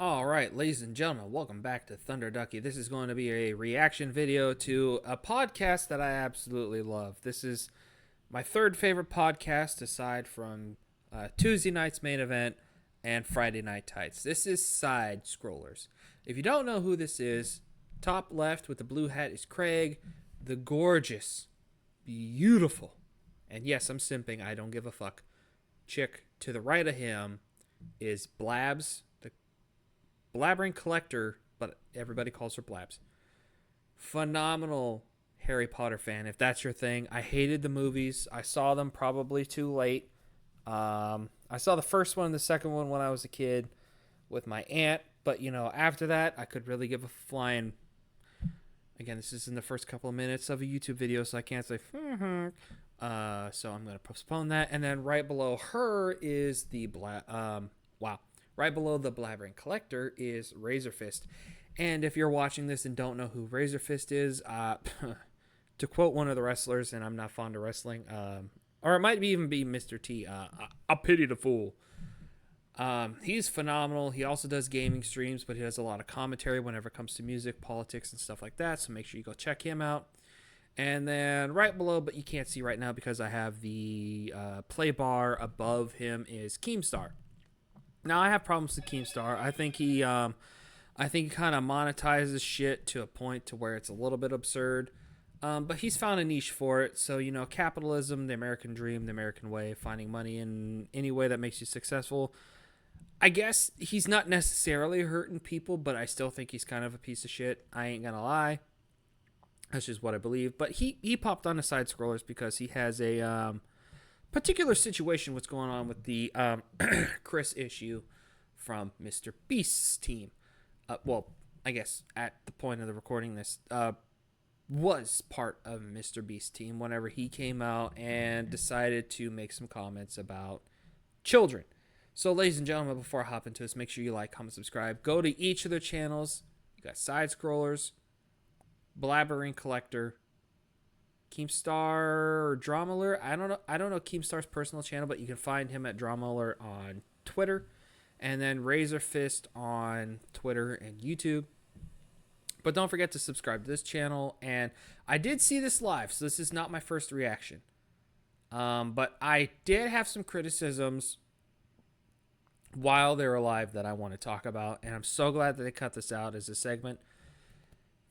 All right, ladies and gentlemen, welcome back to Thunder Ducky. This is going to be a reaction video to a podcast that I absolutely love. This is my third favorite podcast aside from Tuesday night's main event and Friday Night Tights. This is Side Scrollers. If you don't know who this is, top left with the blue hat is Craig, the gorgeous, beautiful, and yes, I'm simping, I don't give a fuck, chick to the right of him is Blabs, the blabbering collector, but everybody calls her Blabs. Phenomenal Harry Potter fan, if that's your thing. I hated the movies. I saw them probably too late. I saw the first one and the second one when I was a kid with my aunt, but after that, I could really give a flying. Again, this is in the first couple of minutes of a YouTube video, so I can't say. So I'm going to postpone that. And then right below her is the right below the blabbering collector is Razor Fist. And if you're watching this and don't know who Razor Fist is, to quote one of the wrestlers, and I'm not fond of wrestling, or it might even be Mr. T, I pity the fool. He's phenomenal. He also does gaming streams, but he does a lot of commentary whenever it comes to music, politics, and stuff like that. So make sure you go check him out. And then right below, but you can't see right now because I have the play bar above him, is Keemstar. Now I have problems with Keemstar. I think he kind of monetizes shit to a point to where it's a little bit absurd. But he's found a niche for it. So, capitalism, the American dream, the American way, finding money in any way that makes you successful. I guess he's not necessarily hurting people, but I still think he's kind of a piece of shit. I ain't gonna lie. That's just what I believe. But he popped on the Side Scrollers because he has a particular situation what's going on with the Kris issue from MrBeast's team. Well, I guess at the point of the recording this, was part of MrBeast's team whenever he came out and decided to make some comments about children. So, ladies and gentlemen, before I hop into this, make sure you like, comment, subscribe. Go to each of their channels. You got Side Scrollers, Blabbering Collector, Keemstar or Drama. I don't know Keemstar's personal channel, but you can find him at Drama on Twitter, and then Razor Fist on Twitter and YouTube. But don't forget to subscribe to this channel. And I did see this live, so this is not my first reaction. But I did have some criticisms while they were live that I want to talk about, and I'm so glad that they cut this out as a segment.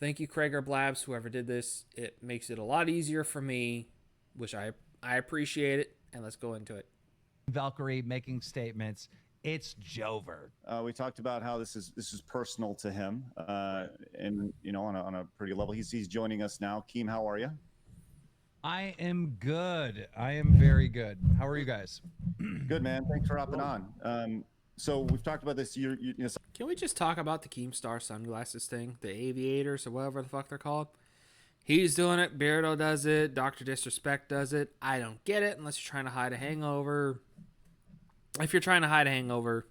Thank you, Craig or Blabs, whoever did this. It makes it a lot easier for me, which I appreciate it, and let's go into it. Valkyrie making statements. It's Jover. We talked about how this is personal to him, and on a pretty level. He's joining us now. Keem, how are you? I am good. I am very good. How are you guys? Good, man. Thanks for hopping on. So we've talked about this. Can we just talk about the Keemstar sunglasses thing, the aviators or whatever the fuck they're called? He's doing it. Beardo does it. Dr. Disrespect does it. I don't get it unless you're trying to hide a hangover. If you're trying to hide a hangover,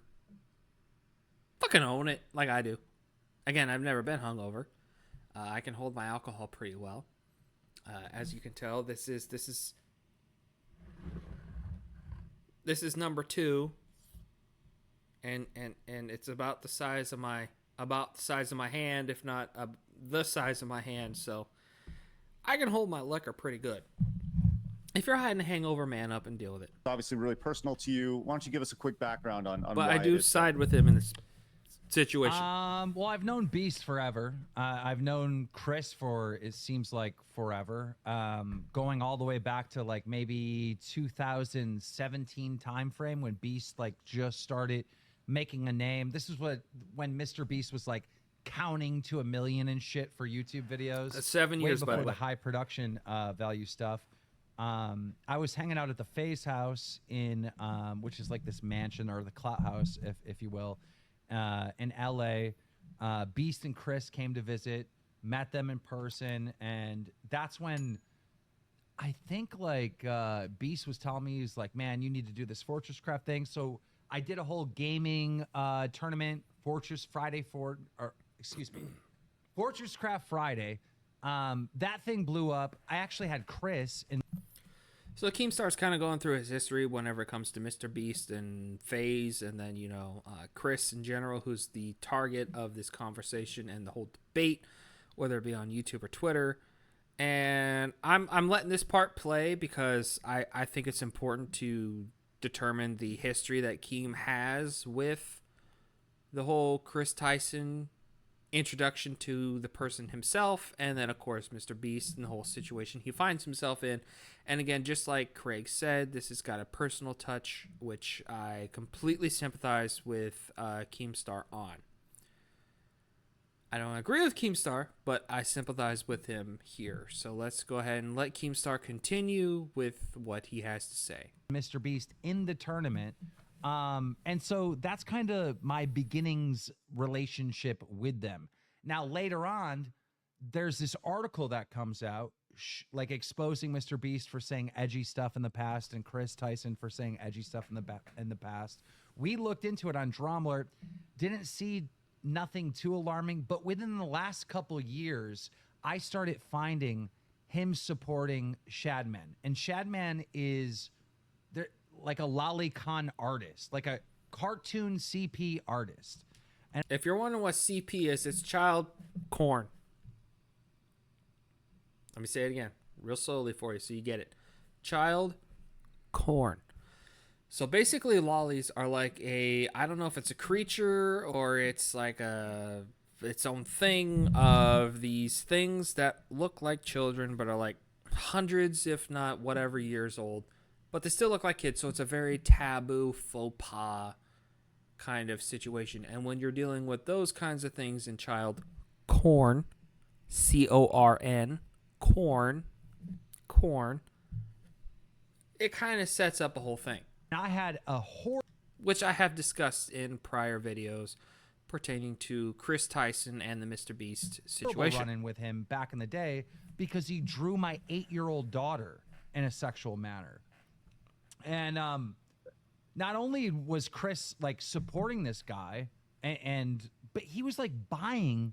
fucking own it like I do. Again, I've never been hungover. I can hold my alcohol pretty well. As you can tell, this is number 2, and it's about the size of my hand, if not the size of my hand. So I can hold my liquor pretty good. If you're hiding a hangover, man up and deal with it. It's obviously really personal to you. Why don't you give us a quick background on But why I do side with him in this situation. Well, I've known Beast forever. I've known Kris for, it seems like, forever. Going all the way back to like maybe 2017 timeframe when Beast like just started making a name. This is when MrBeast was like counting to 1 million and shit for YouTube videos. That's 7 years before by the high production value stuff. I was hanging out at the FaZe house in, which is like this mansion or the clout house, if you will, in LA. Beast and Kris came to visit, met them in person, and that's when I think like Beast was telling me, he's like, man, you need to do this Fortress Craft thing. So I did a whole gaming tournament, Fortress Craft Friday. That thing blew up. I actually had Kris in. So Keemstar's kind of going through his history whenever it comes to MrBeast and FaZe, and then Kris in general, who's the target of this conversation and the whole debate, whether it be on YouTube or Twitter. And I'm letting this part play because I think it's important to determine the history that Keem has with the whole Kris Tyson introduction to the person himself, and then of course MrBeast and the whole situation he finds himself in. And again, just like Craig said, this has got a personal touch, which I completely sympathize with Keemstar on. I don't agree with Keemstar, but I sympathize with him here. So let's go ahead and let Keemstar continue with what he has to say. MrBeast in the tournament. And so that's kind of my beginnings relationship with them. Now, later on, there's this article that comes out, like exposing MrBeast for saying edgy stuff in the past and Kris Tyson for saying edgy stuff in the past. We looked into it on Dromler, didn't see nothing too alarming, but within the last couple years, I started finding him supporting Shadman. And Shadman is like a lolicon artist, like a cartoon CP artist. And if you're wondering what CP is, it's child corn. Let me say it again real slowly for you so you get it. Child corn. So basically lollies are like I don't know if it's a creature or it's like its own thing of these things that look like children but are like hundreds, if not whatever years old. But they still look like kids, so it's a very taboo faux pas kind of situation. And when you're dealing with those kinds of things in child corn, corn, corn, it kind of sets up a whole thing. I had a horror, which I have discussed in prior videos pertaining to Kris Tyson and the MrBeast situation. Run-in with him back in the day because he drew my 8-year-old daughter in a sexual manner. And not only was Kris like supporting this guy, but he was like buying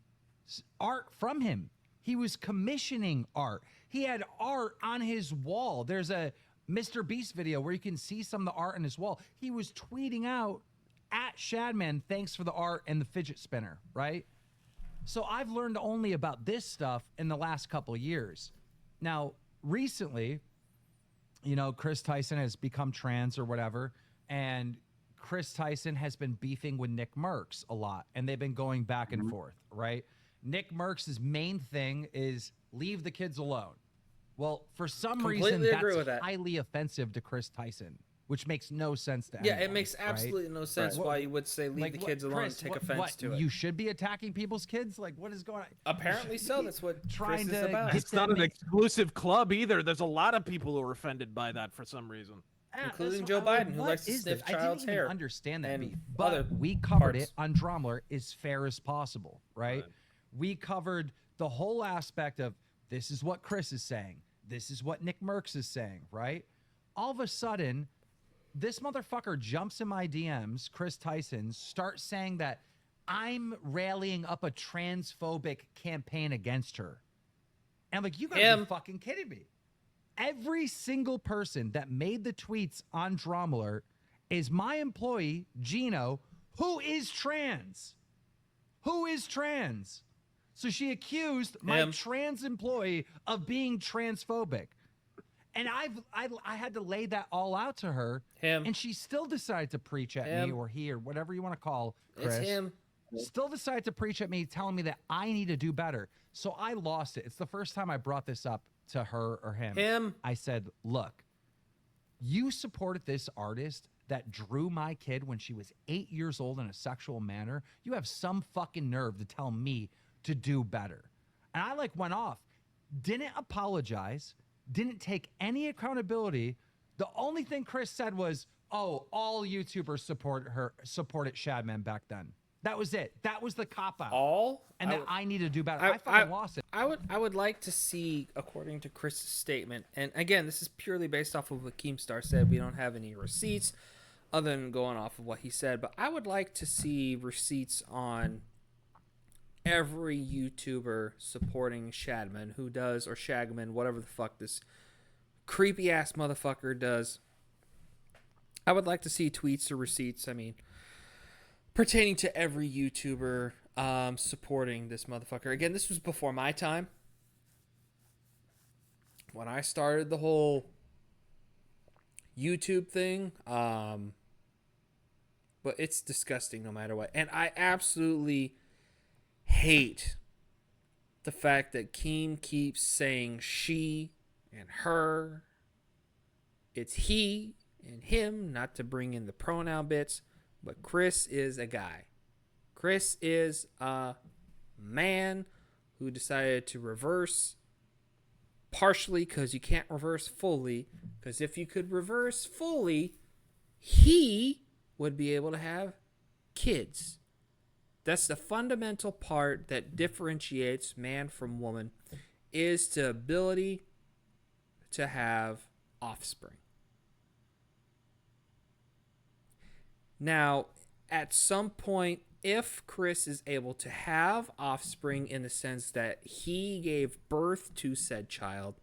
art from him. He was commissioning art. He had art on his wall. There's a MrBeast video where you can see some of the art on his wall. He was tweeting out at Shadman, thanks for the art and the fidget spinner, right? So I've learned only about this stuff in the last couple of years. Now, recently, Kris Tyson has become trans or whatever, and Kris Tyson has been beefing with Nick Merckx a lot, and they've been going back and forth, right? Nick Merckx's main thing is leave the kids alone. Well, for some reason, that's highly offensive to Kris Tyson, which makes no sense to anyone. Yeah, it makes absolutely no sense why you would say leave the kids alone and take offense to it. You should be attacking people's kids? Like, what is going on? Apparently so. That's what Kris is about. It's not an exclusive club either. There's a lot of people who are offended by that for some reason. Including Joe Biden, who likes to sniff child's hair. I didn't even understand that beef. But we covered it on Dromler as fair as possible, right? We covered the whole aspect of this is what Kris is saying. This is what Nick Merckx is saying, right? All of a sudden, this motherfucker jumps in my DMs, Kris Tyson, starts saying that I'm rallying up a transphobic campaign against her. And I'm like, you gotta be fucking kidding me. Every single person that made the tweets on Dromler is my employee, Gino, who is trans. So she accused my trans employee of being transphobic. And I had to lay that all out to her. And she still decided to preach at me, or he, or whatever you want to call Kris. It's him. Still decided to preach at me, telling me that I need to do better. So I lost it. It's the first time I brought this up to her or him. I said, look, you supported this artist that drew my kid when she was 8 years old in a sexual manner. You have some fucking nerve to tell me to do better. And I went off, didn't apologize, didn't take any accountability. The only thing Kris said was, oh, all YouTubers supported Shadman back then. That was it. That was the cop-out. And that I need to do better. I fucking lost it. I would like to see, according to Kris's statement, and again, this is purely based off of what Keemstar said. We don't have any receipts other than going off of what he said, but I would like to see receipts on every YouTuber supporting Shadman who does, or Shagman, whatever the fuck this creepy ass motherfucker does. I would like to see tweets or receipts. I mean, pertaining to every YouTuber supporting this motherfucker. Again, this was before my time. When I started the whole YouTube thing, but it's disgusting no matter what. And I absolutely hate the fact that Keem keeps saying she and her. It's he and him, not to bring in the pronoun bits, but Kris is a guy. Kris is a man who decided to reverse partially, because you can't reverse fully, because if you could reverse fully, he would be able to have kids. That's the fundamental part that differentiates man from woman, is the ability to have offspring. Now, at some point, if Kris is able to have offspring in the sense that he gave birth to said child,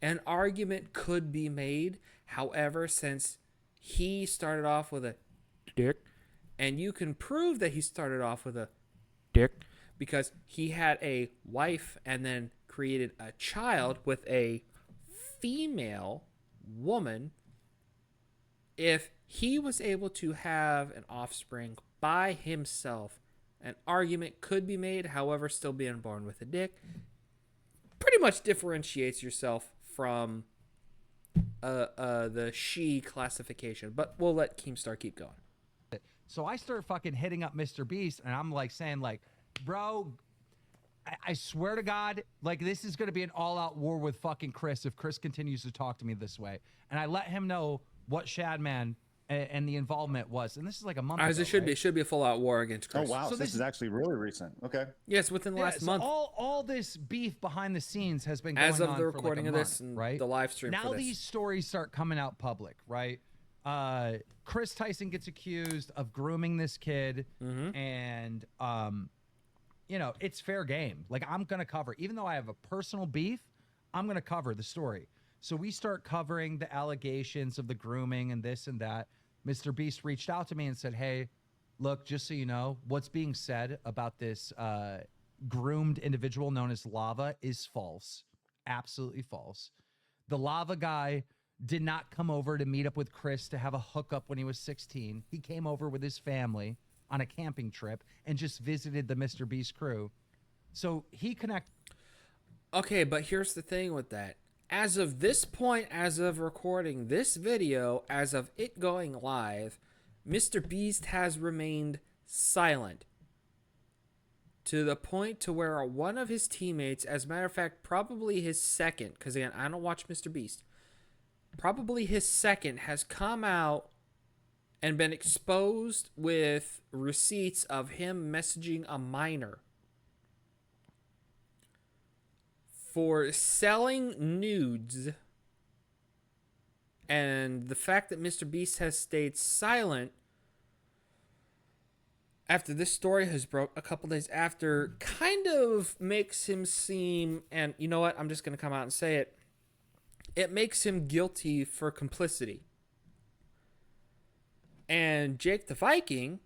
an argument could be made. However, since he started off with a dick, and you can prove that he started off with a dick because he had a wife and then created a child with a female woman, if he was able to have an offspring by himself, an argument could be made. However, still being born with a dick pretty much differentiates yourself from the she classification. But we'll let Keemstar keep going. So I start fucking hitting up MrBeast, and I'm like saying, like, bro, I swear to God, like, this is going to be an all-out war with fucking Kris if Kris continues to talk to me this way. And I let him know what Shadman and the involvement was. And this is like a month ago, As it should right? be. It should be a full-out war against Oh Kris. wow, So so this is actually really recent. Okay. Yes, within the last so month. all this beef behind the scenes has been going As of on the for like recording a of month, this and right? the live stream Now for this. these stories start coming out public, right? Kris Tyson gets accused of grooming this kid, and you know, it's fair game. Like, I'm gonna cover, even though I have a personal beef, I'm gonna cover the story. So we start covering the allegations of the grooming and this and that. MrBeast reached out to me and said, hey, look, just so you know, what's being said about this groomed individual known as Lava is false. Absolutely false. The Lava guy did not come over to meet up with Kris to have a hookup when he was 16. He came over with his family on a camping trip and just visited the MrBeast crew. So he connected. Okay, but here's the thing with that. As of this point, as of recording this video, as of it going live, MrBeast has remained silent. To the point to where one of his teammates, as a matter of fact, probably his second, because again, I don't watch MrBeast, probably his second has come out and been exposed with receipts of him messaging a minor for selling nudes. And the fact that MrBeast has stayed silent after this story has broke a couple days after kind of makes him seem, and you know what, I'm just going to come out and say it, it makes him guilty for complicity. And Jake the Viking,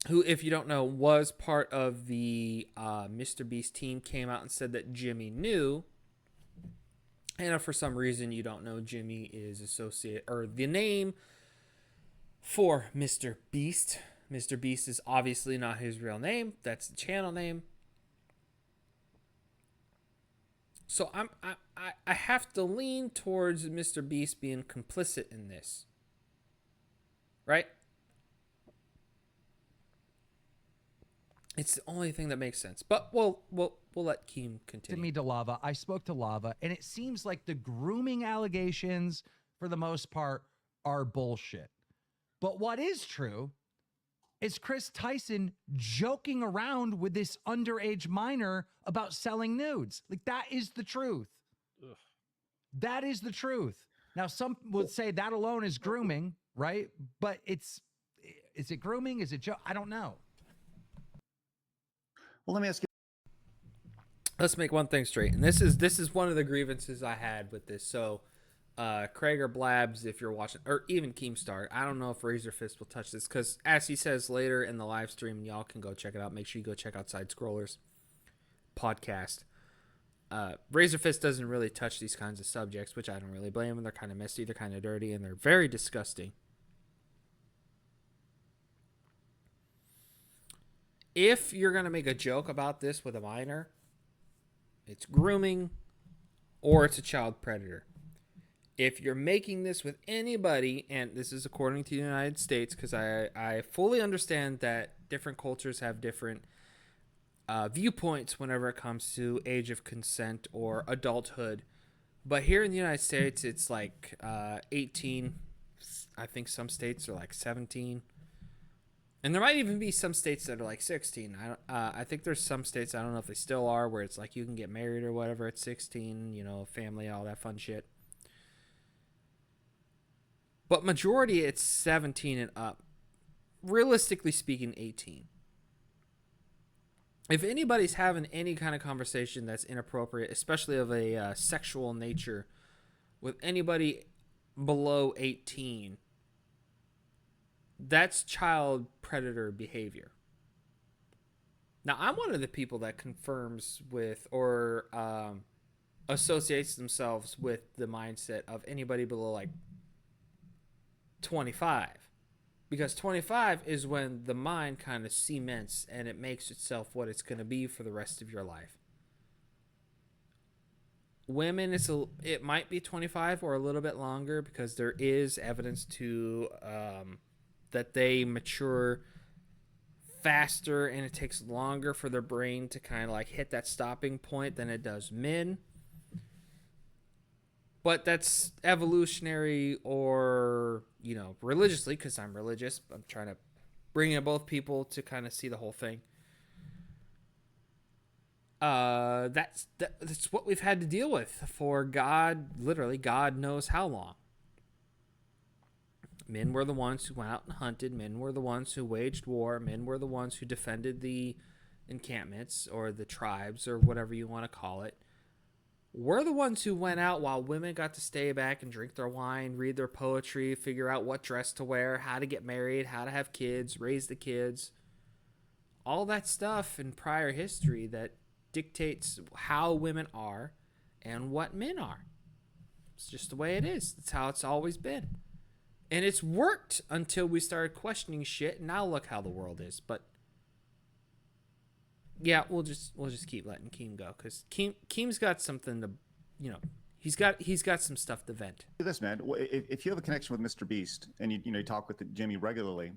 who, if you don't know, was part of the MrBeast team, came out and said that Jimmy knew. And if for some reason you don't know, Jimmy is associated, or the name for MrBeast. MrBeast is obviously not his real name. That's the channel name. So I have to lean towards MrBeast being complicit in this. Right? It's the only thing that makes sense. But we'll let Keem continue. To me, to Lava. I spoke to Lava, and it seems like the grooming allegations, for the most part, are bullshit. But what is true is Kris Tyson joking around with this underage minor about selling nudes. Like, that is the truth. Ugh. That is the truth. Now, some would say that alone is grooming, right? But is it grooming? Is it I don't know. Well, let me ask you. let's make one thing straight. And this is one of the grievances I had with this. So Craig or Blabs, if you're watching, or even Keemstar, I don't know if Razor Fist will touch this, because as he says later in the live stream, y'all can go check it out. Make sure you go check out Side Scrollers podcast. Razor Fist doesn't really touch these kinds of subjects, which I don't really blame him. They're kind of messy, they're kind of dirty, and they're very disgusting. If you're going to make a joke about this with a minor, it's grooming or it's a child predator. If you're making this with anybody, and this is according to the United States, because I fully understand that different cultures have different viewpoints whenever it comes to age of consent or adulthood. But here in the United States, it's like 18. I think some states are like 17. And there might even be some states that are like 16. I think there's some states, I don't know if they still are, where it's like you can get married or whatever at 16, family, all that fun shit. But majority, it's 17 and up. Realistically speaking, 18. If anybody's having any kind of conversation that's inappropriate, especially of a sexual nature, with anybody below 18, that's child predator behavior. Now, I'm one of the people that confirms with or associates themselves with the mindset of anybody below like 25. Because 25 is when the mind kind of cements and it makes itself what it's going to be for the rest of your life. Women, it might be 25 or a little bit longer, because there is evidence to that they mature faster and it takes longer for their brain to kind of like hit that stopping point than it does men. But that's evolutionary or, religiously, because I'm religious. I'm trying to bring in both people to kind of see the whole thing. That's what we've had to deal with for literally God knows how long. Men were the ones who went out and hunted. Men were the ones who waged war. Men were the ones who defended the encampments or the tribes or whatever you want to call it. We're the ones who went out while women got to stay back and drink their wine, read their poetry, figure out what dress to wear, how to get married, how to have kids, raise the kids. All that stuff in prior history that dictates how women are and what men are. It's just the way it is. That's how it's always been. And it's worked until we started questioning shit, and now look how the world is. But yeah, we'll just keep letting Keem go, because Keem's got something to, he's got some stuff to vent. Do this, man. If you have a connection with MrBeast and you talk with Jimmy regularly,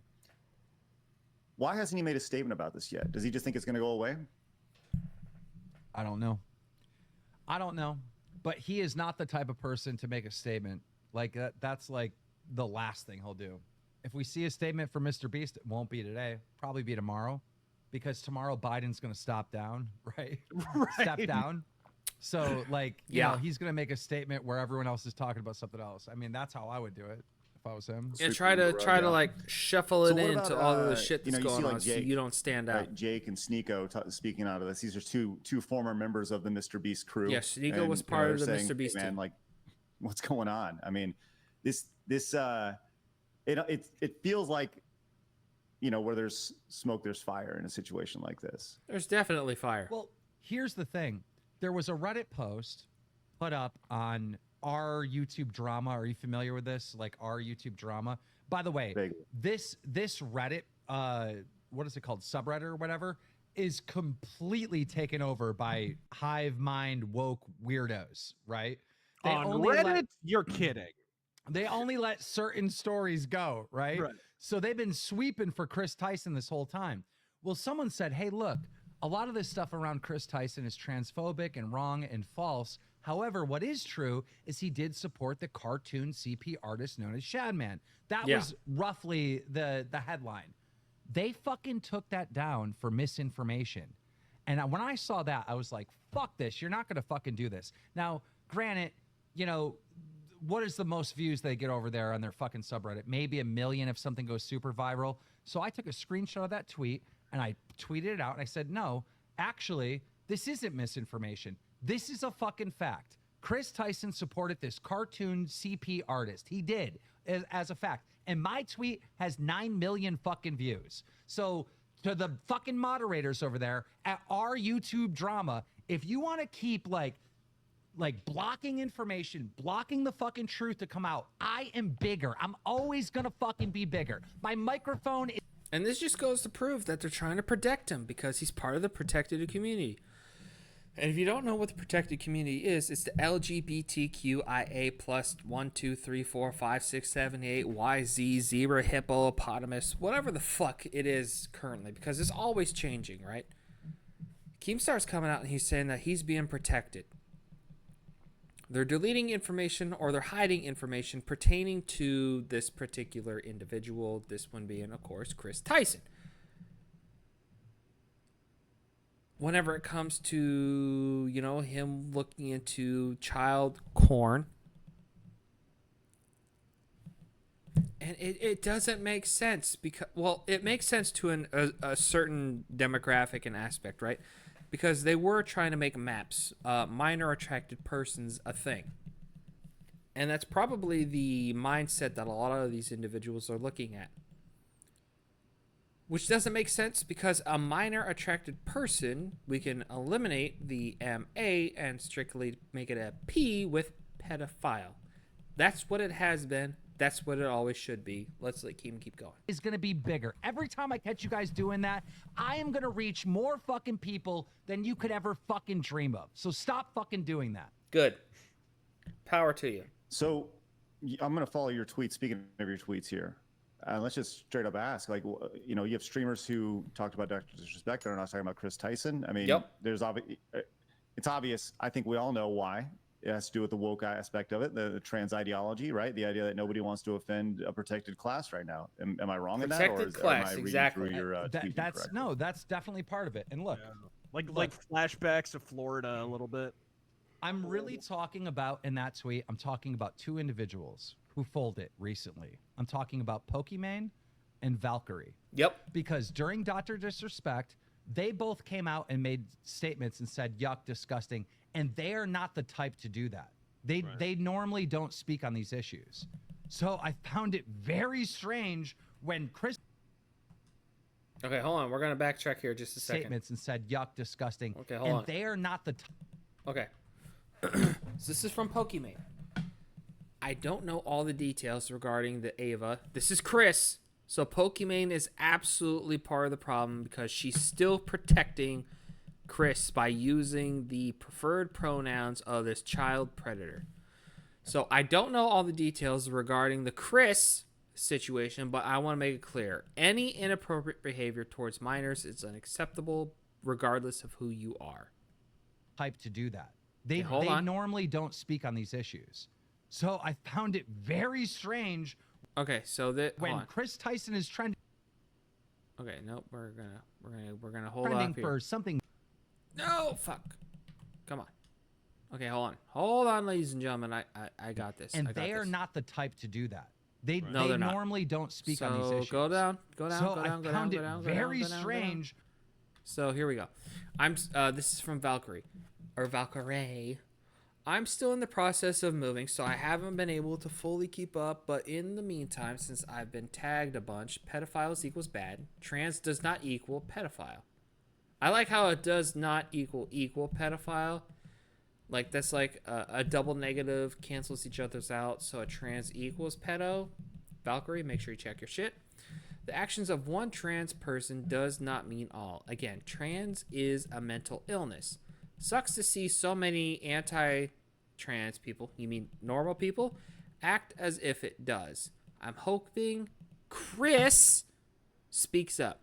why hasn't he made a statement about this yet? Does he just think it's going to go away? I don't know. But he is not the type of person to make a statement like that. That's like the last thing he'll do. If we see a statement from MrBeast, it won't be today. Probably be tomorrow, because tomorrow Biden's going to stop down, right? Step down. So like, you know, he's going to make a statement where everyone else is talking about something else. I mean, that's how I would do it if I was him. Yeah, try to like shuffle it into all of the shit that's going on, Jake, so you don't stand out. Right, Jake and Sneeko speaking out of this. These are two former members of the MrBeast crew. Yeah, Sneeko was part of the MrBeast team. Man, like, what's going on? I mean, it feels like, where there's smoke, there's fire in a situation like this. There's definitely fire. Well, here's the thing. There was a Reddit post put up on our YouTube drama. Are you familiar with this? Like our YouTube drama. By the way, this Reddit, what is it called? Subreddit or whatever, is completely taken over by hive mind woke weirdos, right? They on Reddit? You're kidding. They only let certain stories go, right? So they've been sweeping for Kris Tyson this whole time. Well, someone said, hey, look, a lot of this stuff around Kris Tyson is transphobic and wrong and false. However, what is true is he did support the cartoon CP artist known as Shadman. That was roughly the headline. They fucking took that down for misinformation. And when I saw that, I was like, fuck this. You're not going to fucking do this. Now, granted, what is the most views they get over there on their fucking subreddit? Maybe 1 million if something goes super viral. So I took a screenshot of that tweet and I tweeted it out and I said, no, actually, This isn't misinformation. This is a fucking fact. Kris Tyson supported this cartoon CP artist. He did, as a fact. And my tweet has 9 million fucking views. So to the fucking moderators over there at our YouTube drama, if you want to keep like blocking information, blocking the fucking truth to come out, I am bigger. I'm always gonna fucking be bigger. My microphone is... And this just goes to prove that they're trying to protect him because he's part of the protected community. And if you don't know what the protected community is, it's the LGBTQIA plus 1, 2, 3, 4, 5, 6, 7, 8, YZ, zebra, hippopotamus, whatever the fuck it is currently, because it's always changing, right? Keemstar's coming out and he's saying that he's being protected. They're deleting information or they're hiding information pertaining to this particular individual, this one being, of course, Kris Tyson. Whenever it comes to, you know, him looking into child porn, and it doesn't make sense because, well, it makes sense to a certain demographic and aspect, right? Because they were trying to make maps, minor attracted persons, a thing. And that's probably the mindset that a lot of these individuals are looking at. Which doesn't make sense because a minor attracted person, we can eliminate the MA and strictly make it a P with pedophile. That's what it has been. That's what it always should be. Let's let Keem keep going. Is going to be bigger. Every time I catch you guys doing that, I am going to reach more fucking people than you could ever fucking dream of. So stop fucking doing that. Good. Power to you. So I'm going to follow your tweets. Speaking of your tweets here, let's just straight up ask, like, you know, you have streamers who talked about Dr. Disrespect that are not talking about Kris Tyson. I mean, Yep. It's obvious. I think we all know why. It has to do with the woke aspect of it, the trans ideology, right? The idea that nobody wants to offend a protected class right now. Am I wrong in that? Protected class, am I reading exactly. through your tweet That's incorrectly? no, that's definitely part of it. And look, Like flashbacks to Florida a little bit. I'm really talking about in that tweet, I'm talking about two individuals who folded recently. I'm talking about Pokimane and Valkyrie. Yep. Because during Dr. Disrespect, they both came out and made statements and said, yuck, disgusting. And they are not the type to do that. They normally don't speak on these issues. So I found it very strange when Kris Okay, hold on. We're going to backtrack here just a second. statements and said, yuck, disgusting. Okay, hold and on. they are not the type. Okay. So this is from Pokimane. I don't know all the details regarding the Ava. This is Kris. So Pokimane is absolutely part of the problem because she's still protecting Kris by using the preferred pronouns of this child predator. So I don't know all the details regarding the Kris situation, but I want to make it clear. Any inappropriate behavior towards minors is unacceptable regardless of who you are. Type to do that. They hold on. normally don't speak on these issues. So I found it very strange Okay, so that when Kris Tyson is trending Okay, nope, we're gonna hold off here. for something. No, fuck. Come on. Okay, hold on, ladies and gentlemen. I got this. And I got they are this. not the type to do that. They No, they're not. normally don't speak on these So issues. go down, So go down, I found it very go down. strange. So here we go. This is from Valkyrie. I'm still in the process of moving, so I haven't been able to fully keep up, but in the meantime, since I've been tagged a bunch, pedophiles equals bad. Trans does not equal pedophile. I like how it does not equal pedophile. Like, that's like a double negative cancels each other's out, so a trans equals pedo. Valkyrie, make sure you check your shit. The actions of one trans person does not mean all. Again, trans is a mental illness. Sucks to see so many anti-trans people, you mean normal people, act as if it does. I'm hoping Kris speaks up.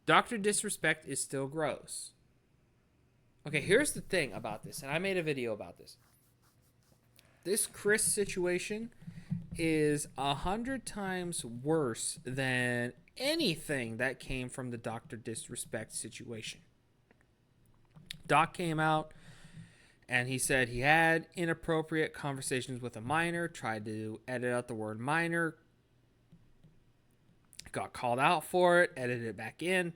Dr. Disrespect is still gross. Okay, here's the thing about this, and I made a video about this. This Kris situation is 100 times worse than anything that came from the Dr. Disrespect situation. Doc came out and he said he had inappropriate conversations with a minor, tried to edit out the word minor, got called out for it, edited it back in.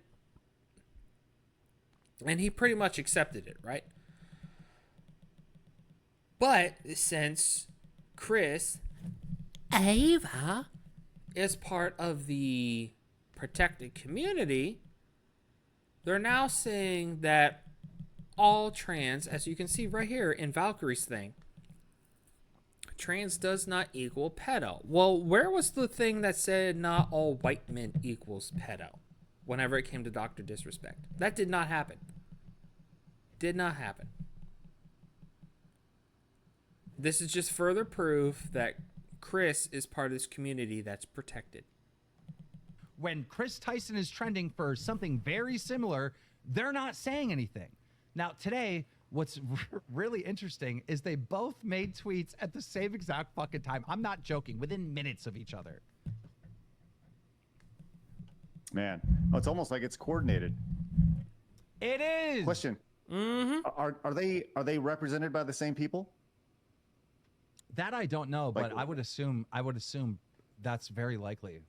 And he pretty much accepted it, right? But since Kris Ava is part of the protected community, they're now saying that all trans, as you can see right here in Valkyrie's thing, trans does not equal pedo. Well, where was the thing that said not all white men equals pedo whenever it came to Dr. Disrespect? That did not happen. Did not happen. This is just further proof that Kris is part of this community that's protected. When Kris Tyson is trending for something very similar, they're not saying anything. Now, today, what's really interesting is they both made tweets at the same exact fucking time. I'm not joking, within minutes of each other. Man, oh, it's almost like it's coordinated. It is. Question. Are they represented by the same people? That I don't know, Like, but I would assume that's very likely.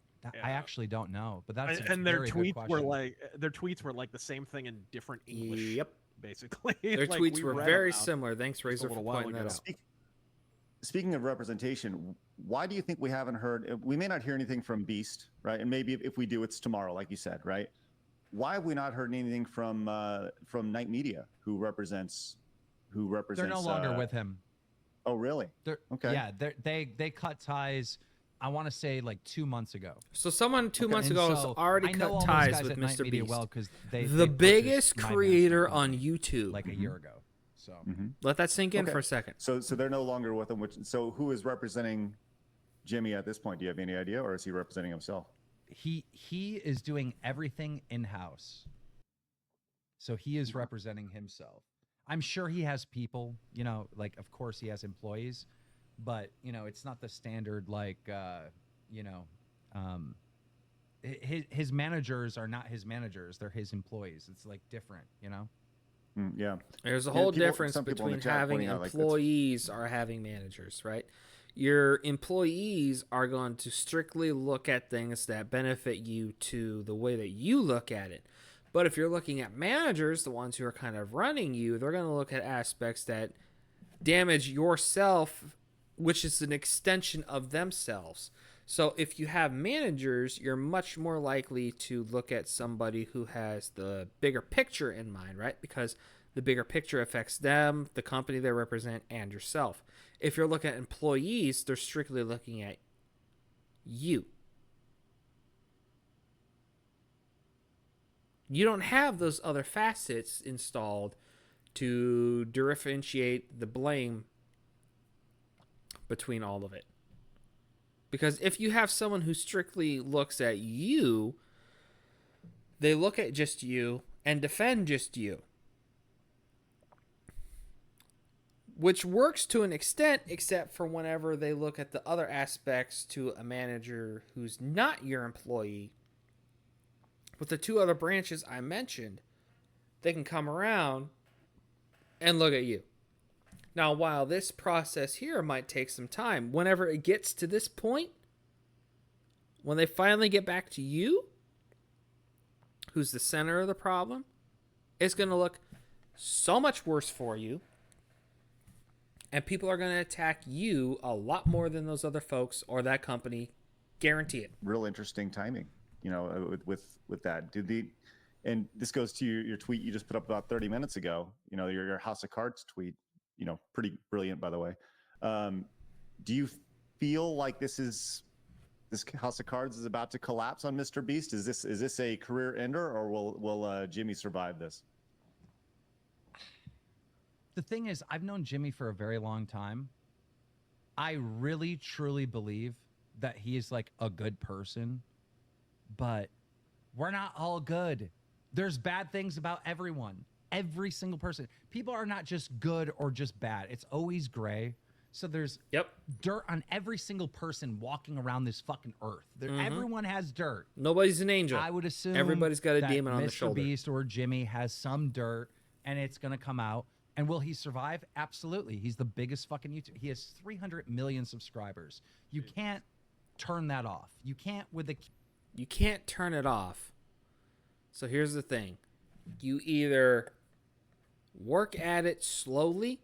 I actually don't know, but that's and their tweets were like the same thing in different English. Yep. Basically, Their like, tweets we were read very about similar. Thanks, Razor, for pointing that out. Speaking of representation, why do you think we haven't heard? We may not hear anything from Beast, right? And maybe if we do, it's tomorrow, like you said, right? Why have we not heard anything from Night Media, who represents? They're no longer with him. Oh, really? Okay. Yeah, they cut ties. I want to say like 2 months ago. So someone 2 months And ago so has already I know all cut those ties guys with at Night Mr. Media Beast. well, 'cause the they biggest purchased my creator master on YouTube. like a year ago. So Let that sink in Okay. for a second. So they're no longer with him. So who is representing Jimmy at this point? Do you have any idea, or is he representing himself? he is doing everything in house. So he is representing himself. I'm sure he has people, like of course he has employees, but it's not the standard like his managers are not his managers, they're his employees. It's like different. Yeah. There's a whole difference some people in the between chat having pointing out, like, that's- employees or having managers, right? Your employees are going to strictly look at things that benefit you to the way that you look at it. But if you're looking at managers, the ones who are kind of running you, they're going to look at aspects that damage yourself, which is an extension of themselves. So if you have managers, you're much more likely to look at somebody who has the bigger picture in mind, right? Because the bigger picture affects them, the company they represent, and yourself. If you're looking at employees, they're strictly looking at you. You don't have those other facets installed to differentiate the blame between all of it. Because if you have someone who strictly looks at you, they look at just you and defend just you. Which works to an extent, except for whenever they look at the other aspects to a manager who's not your employee. With the two other branches I mentioned, they can come around and look at you. Now, while this process here might take some time, whenever it gets to this point, when they finally get back to you, who's the center of the problem, it's going to look so much worse for you. And people are going to attack you a lot more than those other folks or that company. Guarantee it. Real interesting timing, with that. And this goes to your tweet you just put up about 30 minutes ago, your House of Cards tweet, pretty brilliant, by the way. Do you feel like this House of Cards is about to collapse on MrBeast? Is this a career ender, or will Jimmy survive this? The thing is, I've known Jimmy for a very long time. I really, truly believe that he is like a good person, but we're not all good. There's bad things about everyone, every single person. People are not just good or just bad. It's always gray. So there's dirt on every single person walking around this fucking earth. Everyone has dirt. Nobody's an angel. I would assume everybody's got a that demon on the shoulder. MrBeast or Jimmy has some dirt, and it's going to come out. And will he survive? Absolutely. He's the biggest fucking YouTuber. He has 300 million subscribers. You can't turn that off. You can't turn it off. So here's the thing. You either work at it slowly,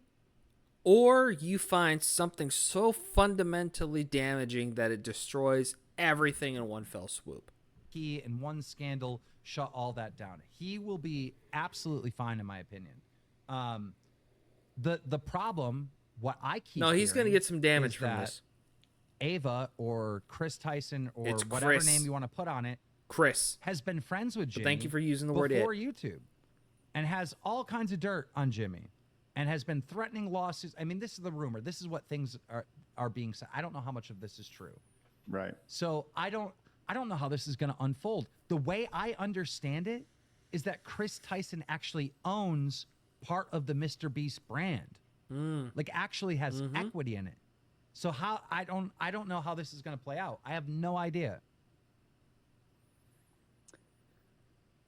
or you find something so fundamentally damaging that it destroys everything in one fell swoop. He, in one scandal, shut all that down. He will be absolutely fine, in my opinion. The problem, what I keep No, he's going to hearing get some damage is from that this. Ava or Kris Tyson or It's whatever Kris. name you want to put on it Chris. has been friends with Jimmy. Thank you for using the word it. before YouTube, and has all kinds of dirt on Jimmy, and has been threatening lawsuits. I mean, this is the rumor. This is what things are being said. I don't know how much of this is true. Right. So I don't know how this is going to unfold. The way I understand it is that Kris Tyson actually owns part of the MrBeast brand, like actually has equity in it. So how I don't know how this is going to play out. I have no idea.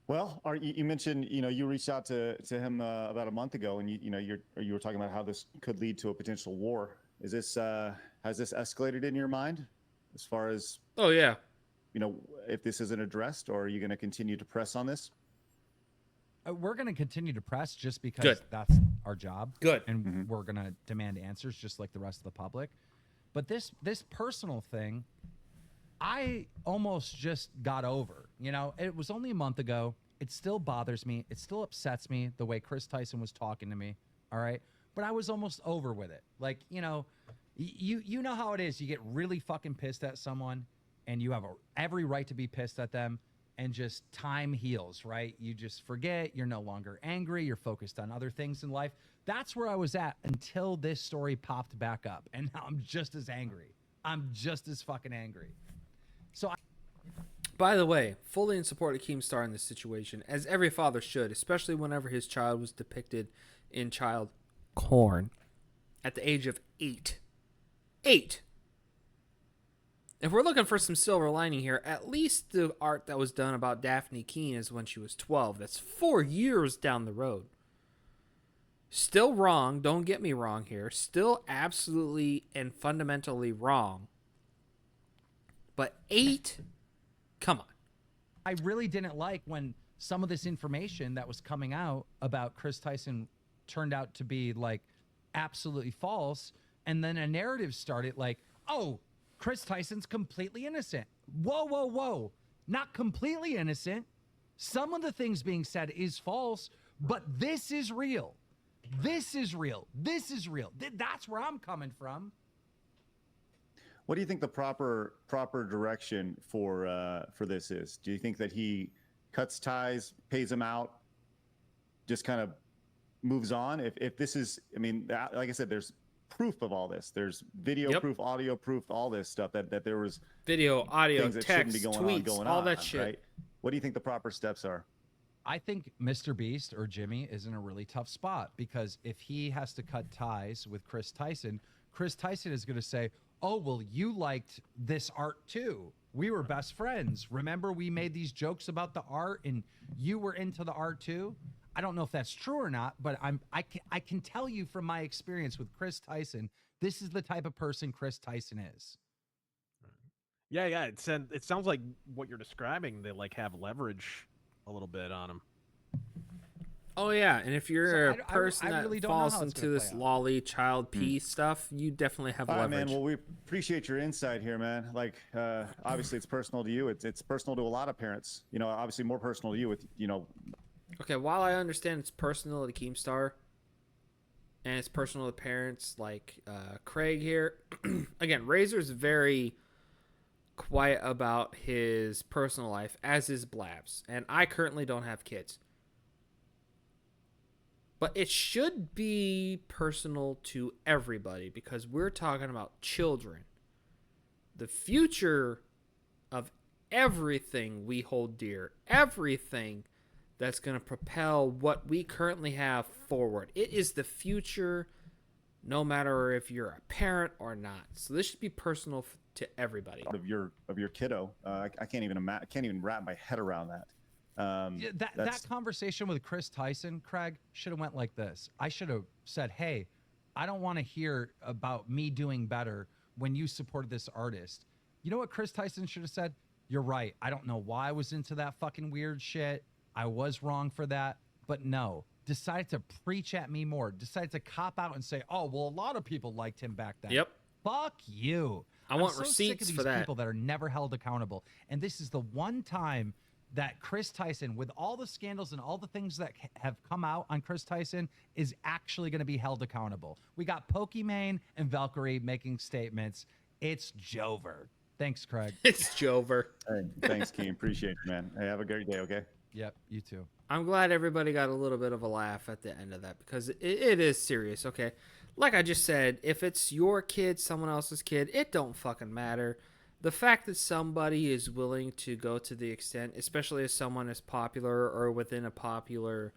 Well, you mentioned, you reached out to him about a month ago, and you were talking about how this could lead to a potential war. Is this has this escalated in your mind as far as, Oh, yeah. if this isn't addressed, or are you going to continue to press on this? We're going to continue to press just because Good. that's our job. Good. And we're going to demand answers just like the rest of the public. But this personal thing, I almost just got over. It was only a month ago. It still bothers me. It still upsets me the way Kris Tyson was talking to me. All right. But I was almost over with it. Like, you know how it is. You get really fucking pissed at someone and you have every right to be pissed at them, and just time heals, right? You just forget. You're no longer angry. You're focused on other things in life. That's where I was at until this story popped back up. And now I'm just as angry. I'm just as fucking angry. By the way, fully in support of Keemstar in this situation, as every father should, especially whenever his child was depicted in child porn at the age of 8. 8! If we're looking for some silver lining here, at least the art that was done about Daphne Keene is when she was 12. That's 4 years down the road. Still wrong, don't get me wrong here. Still absolutely and fundamentally wrong. But 8? Come on. I really didn't like when some of this information that was coming out about Kris Tyson turned out to be like absolutely false. And then a narrative started like, oh, Kris Tyson's completely innocent. Whoa, whoa, whoa. Not completely innocent. Some of the things being said is false, but this is real. This is real. This is real. That's where I'm coming from. What do you think the proper direction for this is? Do you think that he cuts ties, pays him out, just kind of moves on? If this is, I mean, like I said, there's proof of all this. There's video proof, audio proof, all this stuff that there was video, audio, things that text, shouldn't be tweets, going all on, that shit. Right? What do you think the proper steps are? I think MrBeast or Jimmy is in a really tough spot, because if he has to cut ties with Kris Tyson is going to say, oh, well, you liked this art too. We were best friends. Remember, we made these jokes about the art and you were into the art too? I don't know if that's true or not, but I can tell you from my experience with Kris Tyson, this is the type of person Kris Tyson is. Yeah. It sounds like what you're describing, they like have leverage a little bit on him. Oh, yeah. And if you're a person I really that don't know falls how it's into gonna this play out. lolly child P stuff, you definitely have All right, leverage. man. Well, we appreciate your insight here, man. Like, obviously, it's personal to you. It's personal to a lot of parents. Obviously, more personal to you with, Okay, while I understand it's personal to Keemstar and it's personal to parents like Craig here, again, Razor's very quiet about his personal life, as is Blabs. And I currently don't have kids. But it should be personal to everybody because we're talking about children. The future of everything we hold dear, everything that's going to propel what we currently have forward. It is the future, no matter if you're a parent or not. So this should be personal to everybody. of your kiddo. I can't even wrap my head around that. That conversation with Kris Tyson, Craig, should have went like this. I should have said, hey, I don't want to hear about me doing better when you supported this artist. You know what Kris Tyson should have said? You're right. I don't know why I was into that fucking weird shit. I was wrong for that. But no, decided to preach at me more, decided to cop out and say, oh, well, a lot of people liked him back then. Yep. Fuck you. I I'm want so sick of receipts these for that. people that are never held accountable. And this is the one time that Kris Tyson, with all the scandals and all the things that have come out on Kris Tyson, is actually going to be held accountable. We got Pokimane and Valkyrie making statements. It's Jover. Thanks, Craig. It's Jover. Hey, thanks, Keem. Appreciate it, man. Hey, have a great day, okay? Yep, you too. I'm glad everybody got a little bit of a laugh at the end of that because it is serious, okay? Like I just said, if it's your kid, someone else's kid, it don't fucking matter. The fact that somebody is willing to go to the extent, especially as someone as popular or within a popular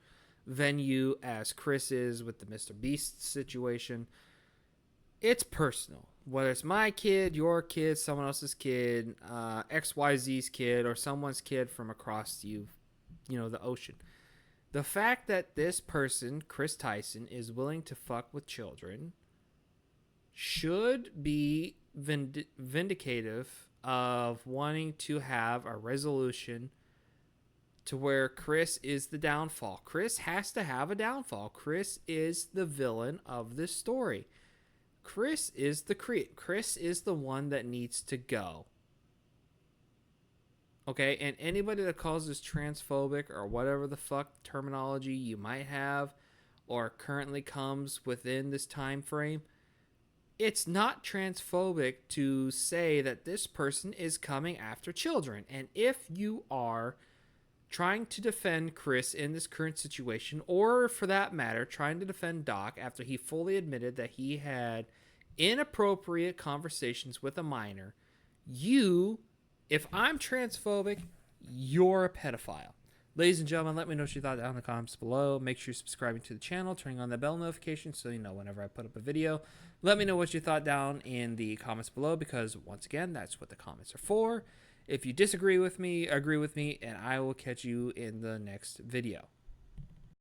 venue as Kris is with the MrBeast situation, it's personal. Whether it's my kid, your kid, someone else's kid, XYZ's kid, or someone's kid from across the ocean. The fact that this person, Kris Tyson, is willing to fuck with children should be vindicative of wanting to have a resolution to where Kris is the downfall. Kris has to have a downfall. Kris is the villain of this story. Kris is the one that needs to go. Okay, and anybody that calls this transphobic or whatever the fuck terminology you might have or currently comes within this time frame, it's not transphobic to say that this person is coming after children. And if you are trying to defend Kris in this current situation, or for that matter, trying to defend Doc after he fully admitted that he had inappropriate conversations with a minor, if I'm transphobic, you're a pedophile. Ladies and gentlemen, let me know what you thought down in the comments below. Make sure you're subscribing to the channel, turning on the bell notification so you know whenever I put up a video. Let me know what you thought down in the comments below because, once again, that's what the comments are for. If you disagree with me, agree with me, and I will catch you in the next video.